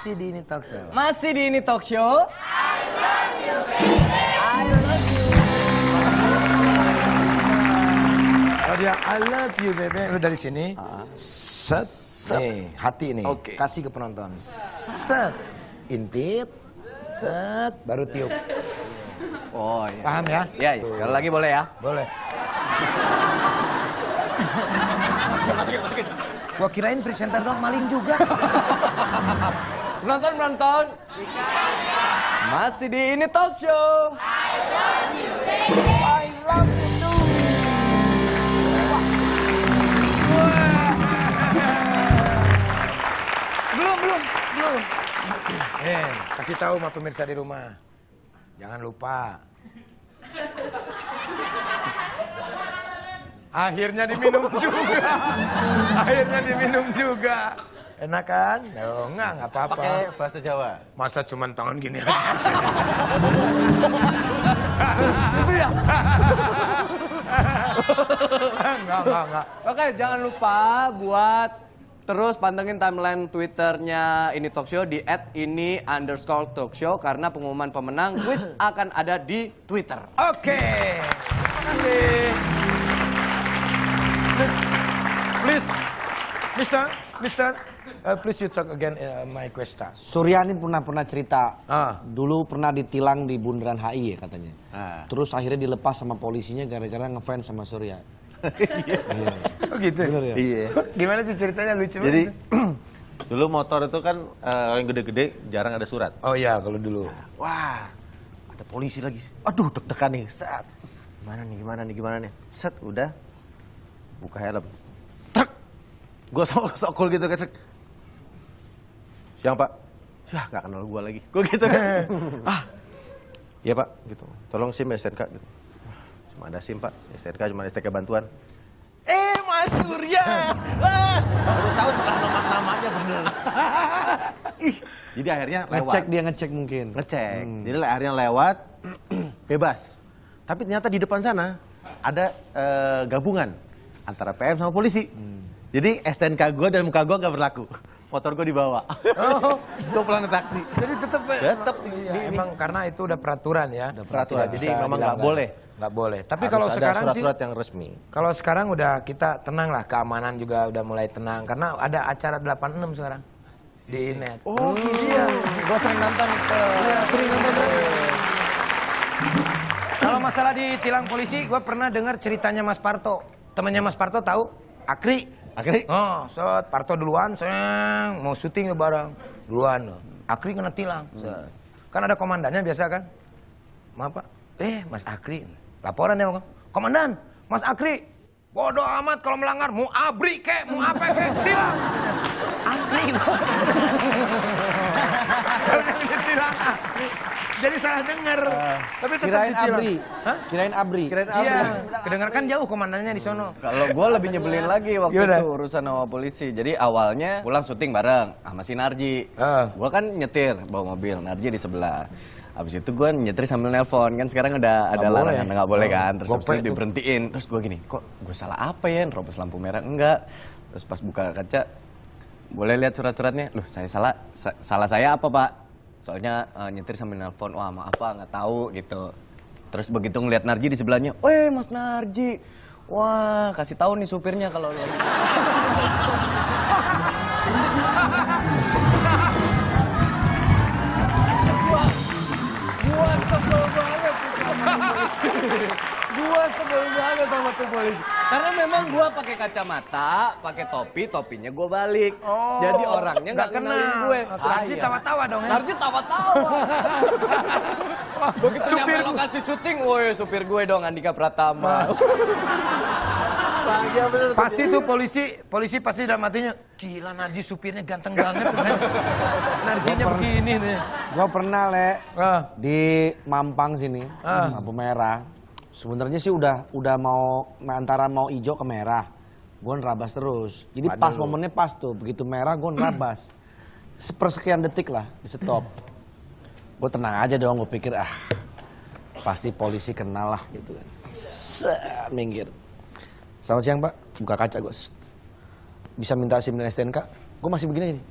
Masih di ini talk show. Masih di ini talk show. I love you, baby. I love you. Kalau dia I love you, baby. Lu dari sini. Set. Nih, hati nih. Oke. Kasih ke penonton. Set. Intip. Set. Baru tiup. Oh iya. Paham ya? Iya, sekali lagi boleh ya? Boleh. Masukin. Gua kirain presenter dong maling juga. Penonton. Masih di ini talk show. I love you too. Belum. Kasih tahu sama pemirsa di rumah. Jangan lupa. Akhirnya diminum juga. Enak kan? Oh, enggak apa-apa. Pakai bahasa Jawa. Masa cuman tangan gini? Itu ya? Enggak. Oke, jangan lupa buat terus pantengin timeline Twitternya Ini Talk Show di @ini_talkshow karena pengumuman pemenang quiz akan ada di Twitter. Oke. Terima kasih. Please, Mister, please you talk again my question. Suryani pernah cerita. Dulu Pernah ditilang di bundaran HI ya katanya. Terus Terus akhirnya dilepas sama polisinya gara-gara ngefans sama Surya. oh gitu. Bener ya? Iya. Gimana sih ceritanya lucu Jadi banget. dulu motor itu kan yang gede-gede jarang ada surat. Oh iya kalau dulu. Wah, ada polisi lagi. Aduh, deg-degan nih. Set. Gimana nih? Set, udah. Buka helm. Truk. Gue sok cool gitu kan. Siang, Pak. Yah, nggak kenal gue lagi. Gue gitu kan. Iya, Pak, gitu. Tolong SIM STNK gitu. Cuma ada SIM, Pak. STNK cuma STNK bantuan. Mas Surya. Baru tahu sekarang namanya bener. Jadi akhirnya lewat. Ngecek mungkin. Ngecek. Jadi akhirnya lewat bebas. Tapi ternyata di depan sana ada gabungan antara PM sama polisi. Jadi STNK gue dan muka gue gak berlaku. Motor gue dibawa. Gue pulang naik taksi. Jadi tetap emang karena itu udah peraturan ya. Peraturan. Jadi memang nggak boleh. Nggak boleh. Tapi Harus kalau ada sekarang sih, surat-surat yang resmi. kalau sekarang udah kita tenang lah, keamanan juga udah mulai tenang karena ada acara 86 sekarang di net. Oh gitu ya. Gue sering nonton. Kalau masalah ditilang polisi, gue pernah dengar ceritanya Mas Parto. Temannya Mas Parto tahu? Akri. Oh, set, Parto duluan, sayang, mau syuting bareng. Duluan, Akri kena tilang. Set. Kan ada komandannya biasa kan? Maaf Pak, Mas Akri. Laporan ya, Komandan, Mas Akri. Bodoh amat kalau melanggar, mau abri kek, mau apa kek, tilang. Akri. Tilang Akri. Jadi salah denger. Tapi tetap Kirain ditilang. Abri. Hah? Kirain Abri. Iya, kedengarkan jauh komandannya di sono. Kalau gue lebih nyebelin lagi waktu Gimana? itu urusan sama polisi. Jadi awalnya pulang syuting bareng sama si Narji. Gue kan nyetir bawa mobil, Narji di sebelah. Abis itu gue nyetir sambil nelpon, kan sekarang udah ada larangan nggak boleh kan. Terus habis itu diberhentiin. Terus gue gini, kok gue salah apa ya? Nerobos lampu merah enggak. Terus pas buka kaca, boleh lihat surat-suratnya? Loh, saya salah saya apa Pak? Soalnya nyetir sambil nelpon, wah maaf Pak, nggak tahu gitu. Terus begitu ngeliat Narji di sebelahnya, Mas Narji, wah kasih tahu nih supirnya kalau lo. Gua sebel banget sama tuh polisi. Karena memang gua pakai kacamata, pakai topi, topinya gua balik. Jadi orangnya nggak kenalin gue. Narji tawa-tawa dong ya. Narji tawa-tawa. Begitu nyampe lokasi syuting, woi supir gue dong Andika Pratama. Bahagia bener. Pasti tuh polisi pasti dalam hatinya, gila Narji supirnya ganteng banget. Narjinya begini nih. Gua pernah di Mampang sini, lampu merah. Sebenarnya sih udah mau antara mau hijau ke merah. Gue nerabas terus. Jadi pas momennya pas tuh, begitu merah gue nerabas. Sepersekian detik lah di stop. Gue tenang aja dong, gue pikir pasti polisi kenal lah gitu. Minggir. Selamat siang Pak, buka kaca gue. Bisa minta SIM dan STNK? Gue masih begini nih.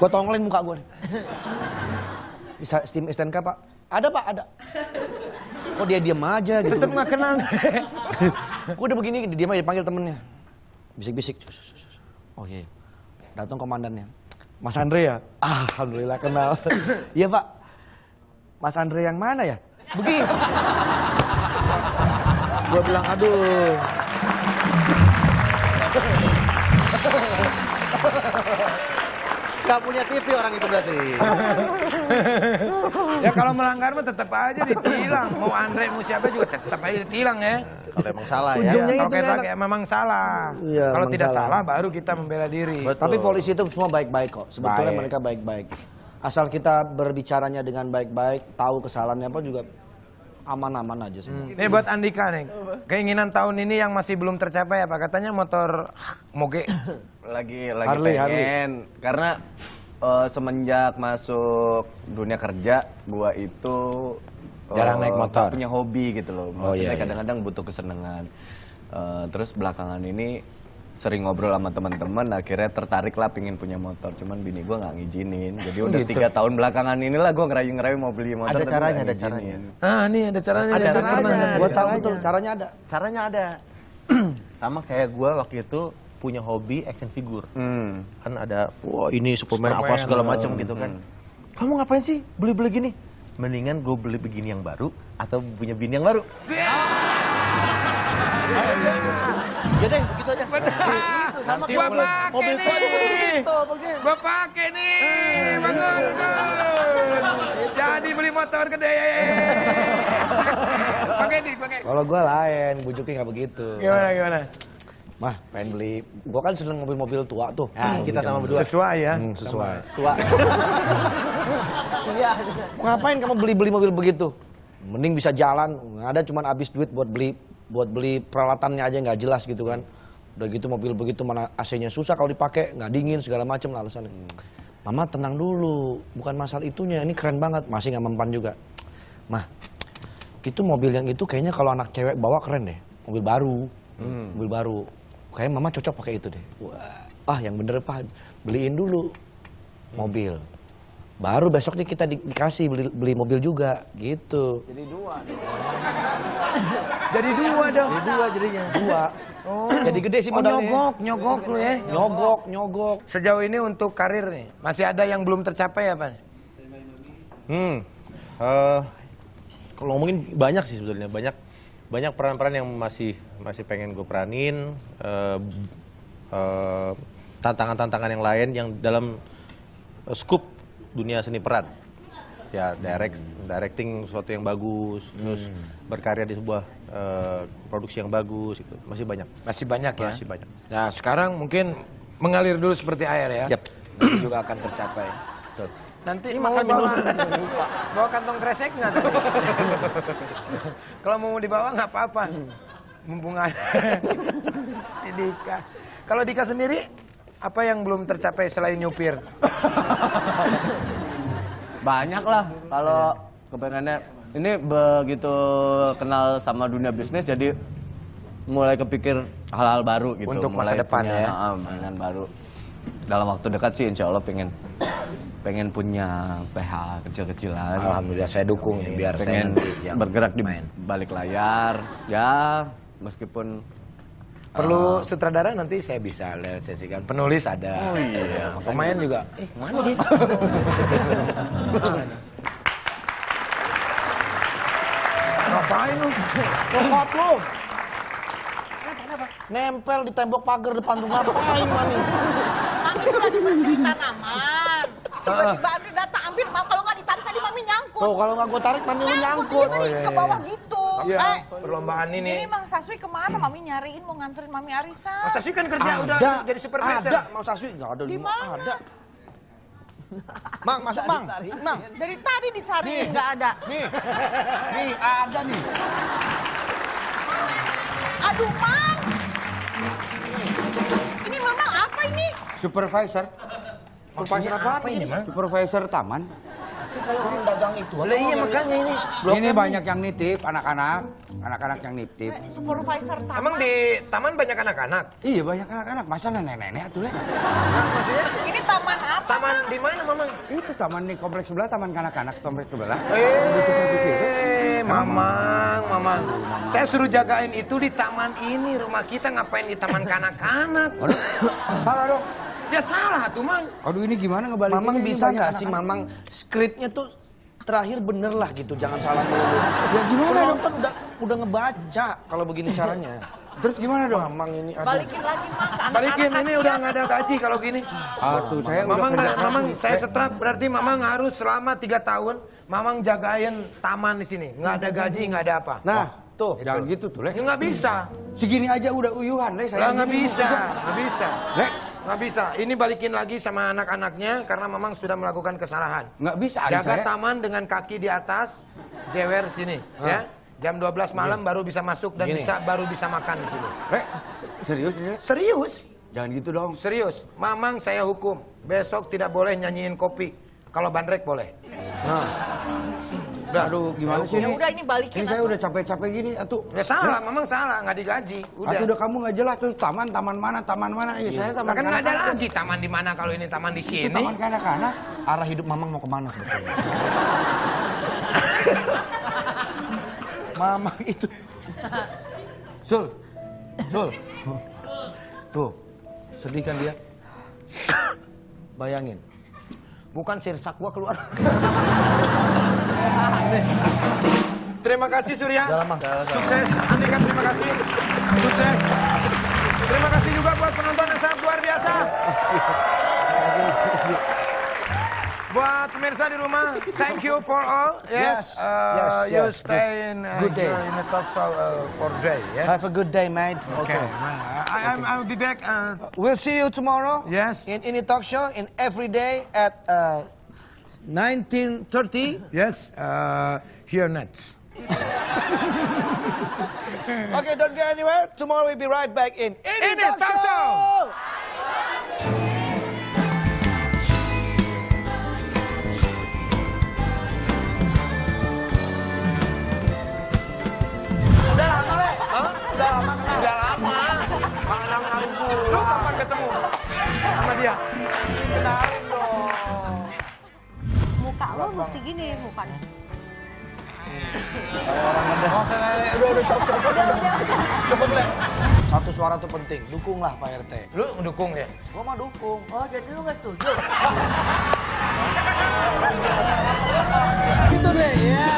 Gua tongolin muka gua nih. Bisa SIM STNK Pak? Ada Pak, ada. Kok dia diam aja gitu. Tetep nggak kenal. Gua udah begini, diam aja dipanggil temennya. Bisik-bisik. Oh iya. Datang komandannya. Mas Andre ya? Alhamdulillah kenal. Iya Pak. Mas Andre yang mana ya? Begini. Gua bilang aduh. Gak punya TV orang itu berarti. Ya kalau melanggar mah tetap aja ditilang. Mau Andre mau siapa juga tetap aja ditilang ya. Kalau emang salah ya. Ujungnya Kalau itu kita enak. kayak memang salah. Iya, Kalau memang tidak salah. salah baru kita membela diri. Tapi polisi itu semua baik-baik kok. Sebetulnya Baik. mereka baik-baik. Asal kita berbicaranya dengan baik-baik, tahu kesalahannya apa juga aman-aman aja semua. Ini buat Andika nih. Keinginan tahun ini yang masih belum tercapai apa? Katanya motor moge. Lagi Harley, pengen karena semenjak masuk dunia kerja gua itu Jarang naik motor. punya hobi gitu loh. Oh, Maksudnya iya, iya. kadang-kadang butuh kesenangan. Terus belakangan ini sering ngobrol sama teman-teman, akhirnya tertarik lah pingin punya motor. Cuman bini gua nggak ngizinin. Jadi udah 3 tahun belakangan inilah gua ngerayu-ngerayu mau beli motor. Ada tapi caranya, nggak ada caranya. ngizinin. Ah, nih ada caranya. Ada caranya. Gua tahu betul caranya ada. Caranya ada. Sama kayak gue waktu itu punya hobi action figure. Kan ada, wah ini Superman apa segala macam gitu kan. Kamu ngapain sih beli-beli gini? Mendingan gue beli begini yang baru atau punya bini yang baru. Ya deh, begitu aja. Itu sama gua kayak pakai nih. Gua pakai nih. Bagus. Jadi beli motor gede. Pakai nih, pakai. Kalau gua lain, bujuknya nggak begitu. Gimana? Mah, pengen beli. Gua kan seneng mobil-mobil tua tuh. Nah, kita sama berdua. Sesuai ya. Sesuai. Tua. Mau ngapain kamu beli-beli mobil begitu? Mending bisa jalan. Nggak ada, cuman habis duit buat beli peralatannya aja nggak jelas gitu kan. Udah gitu mobil begitu mana AC-nya susah kalau dipakai, nggak dingin segala macam alasannya. Mama tenang dulu, bukan masalah itunya. Ini keren banget, masih nggak mempan juga. Mah, itu mobil yang itu kayaknya kalau anak cewek bawa keren deh. Mobil baru, mobil baru. Kayaknya mama cocok pakai itu deh. Wah, yang bener Pak, beliin dulu mobil. Baru besok nih kita dikasih beli mobil juga, gitu. Jadi dua dong. Jadi dua jadinya. Dua. Oh. Jadi gede sih modalnya. Nyogok lu ya. Nyogok. Sejauh ini untuk karir nih, masih ada yang belum tercapai apa? Kalau ngomongin banyak sih sebetulnya, banyak peran-peran yang masih pengen gue peranin, tantangan-tantangan yang lain yang dalam skup dunia seni peran. Ya directing sesuatu yang bagus, terus berkarya di sebuah produksi yang bagus itu masih banyak. Masih banyak ya. Masih banyak. Nah sekarang mungkin mengalir dulu seperti air ya. Yap. Nanti juga akan tercapai. Betul. Nanti mau bawa kantong kresek nggak tadi? Kalau mau dibawa nggak apa-apa. Mumpung ada si Dika. Kalau Dika sendiri apa yang belum tercapai selain nyupir? Banyak lah kalau kepengennya. Ini begitu kenal sama dunia bisnis jadi mulai kepikir hal-hal baru gitu. Untuk masa mulai depan punya, ya. mainan baru. Dalam waktu dekat sih insya Allah pengen punya PH kecil-kecilan. Alhamdulillah saya dukung ini biar saya Pengen nanti yang bergerak di main. balik layar. Ya meskipun Perlu sutradara nanti saya bisa realisasikan. Penulis ada. Oh iya. Pemain juga. Mana dia? Ngapain lu? Kokot lu. Nempel di tembok pagar depan rumah, ngapain mani? Mami tuh lagi bersihin tanaman. Tiba-tiba Andri datang ambil, kalau nggak ditarik tadi Mami nyangkut. Tuh kalau nggak gue tarik mami lu nyangkut. Iya tadi ke bawah gitu. Iya, perlombaan Ini ini. Mang Saswi kemana? Mami nyariin mau nganterin Mami Arisa. Mas Saswi kan kerja udah jadi supervisor. Ada, Mang Saswi nggak ada Di lima, mana? ada. Mang, masuk Mang, Mang. Dari tadi dicariin nggak ada. Nih ada nih. Aduh Mang. Ini Mama apa ini? Supervisor. Supervisor apaan ini, Mang? Supervisor taman. Kayak orang dagang itu. Lah iya makanya ini. Ini banyak yang nitip, anak-anak yang nitip. Supervisor taman. Emang di taman banyak anak-anak? Iya banyak anak-anak, masa nenek-nenek tuh Le? Nah, maksudnya Ini taman apa? taman di mana, Mamang? Itu taman di kompleks sebelah, taman kanak-kanak kompleks sebelah. Di supervisi itu. Mamang. Saya suruh jagain itu di taman ini, rumah kita ngapain di taman kanak-kanak? Salah dong. Ya salah tuh, Mang. Aduh ini gimana ngebalikinnya? Mamang Ini bisa banyak nggak sih anak-anak. Mamang skripnya tuh terakhir bener lah gitu, jangan salah melulu. Ya gimana dong? Penonton udah ngebaca kalau begini caranya. Terus gimana dong? Mamang ini aduh. Balikin lagi Mang ke anak-anak. Balikin, ini kasihan. udah nggak ada gaji kalau gini. Tuh saya udah Mamang, kerja keras Mamang nih. saya setrap, berarti Mamang harus selama 3 tahun, Mamang jagain taman di sini. Nggak ada gaji, nggak ada apa. Nah, tuh. Jangan gitu tuh Le. Ya nggak bisa. Segini aja udah uyuhan Le. Lah nggak gini bisa, aja. nggak bisa. Le, Nggak bisa. Ini balikin lagi sama anak-anaknya karena Mamang sudah melakukan kesalahan. nggak bisa aja Jaga saya. taman dengan kaki di atas, jewer sini, ya. Jam 12 malam baru bisa masuk dan baru bisa makan di sini. Le, serius ini Le? Serius, Jangan gitu dong. serius. Mamang saya hukum. Besok tidak boleh nyanyiin kopi. Kalau bandrek boleh. Udah. Aduh gimana sih Ya ini? udah ini balikin. Ini saya udah capek-capek gini atuh. Ya salah, Mamang salah, nggak digaji. Udah. Atuh udah kamu nggak jelas tuh taman mana? Ya saya Lah taman kan nggak ada kanak-kanak. lagi taman di mana kalau ini taman di Itu sini. taman kanak-kanak. Arah hidup Mamang mau kemana sebetulnya? Mamang itu. Sul. Tuh, sedih kan dia? Bayangin. Bukan sirsak gua keluar. Terima kasih Surya. Udah lama. Sukses. Andika terima kasih. Sukses. Terima kasih juga buat penonton yang sangat luar biasa. Buat pemirsa di rumah, thank you for all. Yes, you yes. stay in Good day. in the talk show for day. Yeah. Have a good day, mate. Okay. I'll be back. We'll see you tomorrow. Yes. In Ini Talk Show in every day at 19:30. Yes. Here next. Okay, don't go anywhere. Tomorrow we'll be right back in Ini Ini Talk Show. Udah lama, Le. Udah lama kenal. Udah lama. Lu kapan ketemu sama dia? Kenalin dong. Muka lo mesti gini mukanya. Udah, cukup, Le. Satu suara tuh penting. Dukunglah Pak RT. Lu mendukung dia? Gua mah dukung. Oh jadi lu nggak setuju? Itu deh, ya.